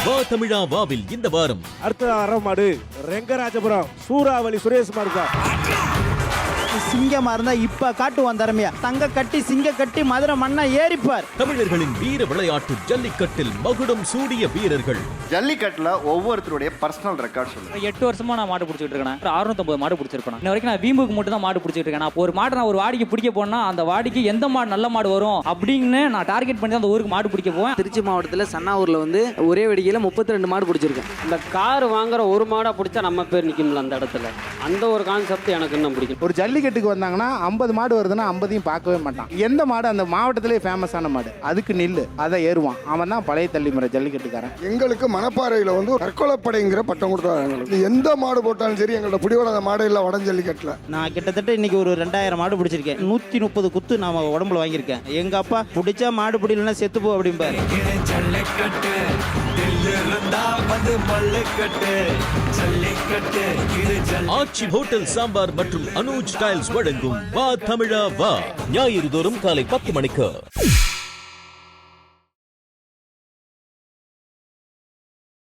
வா தமிழா வாவில் இந்த வாரம் அடுத்த அறமாடு ரெங்கராஜபுரம் சூறாவளி சுரேஷ்குமார் தான். சிங்கமா இருந்தா இப்ப காட்டுவான் திறமையா. தங்க கட்டி சிங்க கட்டி மதுரை மண்ணா ஏறிப்பார். தமிழர்களின் வீர விளையாட்டு ஜல்லிக்கட்டில் மகுடம் சூடிய வீரர்கள். ஜல்லிக்கட்டுல ஒவ்வொருத்தருடைய பர்சனல் ரெக்கார்ட் சொல்லுங்க. 8 வருஷமா நான் மாடு பிடிச்சிட்டு இருக்கேன். 650 மாடு பிடிச்சிருக்கேன். இன்ன வரைக்கும் நான் வீம்புக்கு மட்டும் தான் மாடு பிடிச்சிட்டு இருக்கேன். ஒரு மாடு நான் ஒரு வாடிக்கு பிடிக்க போனா அந்த வாடிக்கு எந்த மாடு நல்ல மாடு வரும் அப்படின்னு நான் டார்கெட் பண்ணி அந்த ஊருக்கு மாடு பிடிக்க போவேன். திருச்சி மாவட்டத்தில் சன்னாவூர்ல வந்து ஒரே வெடிக்கையில் 32 மாடு பிடிச்சிருக்கேன். இந்த கார் வாங்குற ஒரு மாடா பிடிச்சா நம்ம பேர் நிற்கும்ல அந்த இடத்துல. அந்த ஒரு கான்செப்ட் எனக்கு இன்னும் பிடிக்கும். ஒரு ஜல்லிக்கட்டுக்கு வந்தாங்கன்னா 50 மாடு வருதுன்னா 50ஐயும் பார்க்கவே மாட்டான். எந்த மாடு அந்த மாவட்டத்திலே ஃபேமஸான மாடு அதுக்கு நில்லு அதை ஏறுவான். அவன் தான் பழைய தள்ளிமுறை ஜல்லிக்கட்டுக்காரன். எங்களுக்கு மணப்பாறையில் வந்து தற்கொலைப்படைங்கிற பட்டம் கொடுத்தாங்க. எங்களுக்கு எந்த மாடு போட்டாலும் சரி எங்களோட பிடிவாத மாடு இல்லை வட ஜல்லிக்கட்டில். நான் கிட்டத்தட்ட இன்னைக்கு ஒரு 2000 மாடு பிடிச்சிருக்கேன். 130 குத்து நாம உடம்புல வாங்கியிருக்கேன். எங்க அப்பா பிடிச்சா மாடு பிடிலன்னா செத்து போ அப்படிம்பாரு. ஆச்சி ஹோட்டல் சாம்பார் மற்றும் அனுஜ் டைல்ஸ் வழங்கும் வா தமிழா வா ஞாயிறு தோறும் காலை 10 மணிக்கு.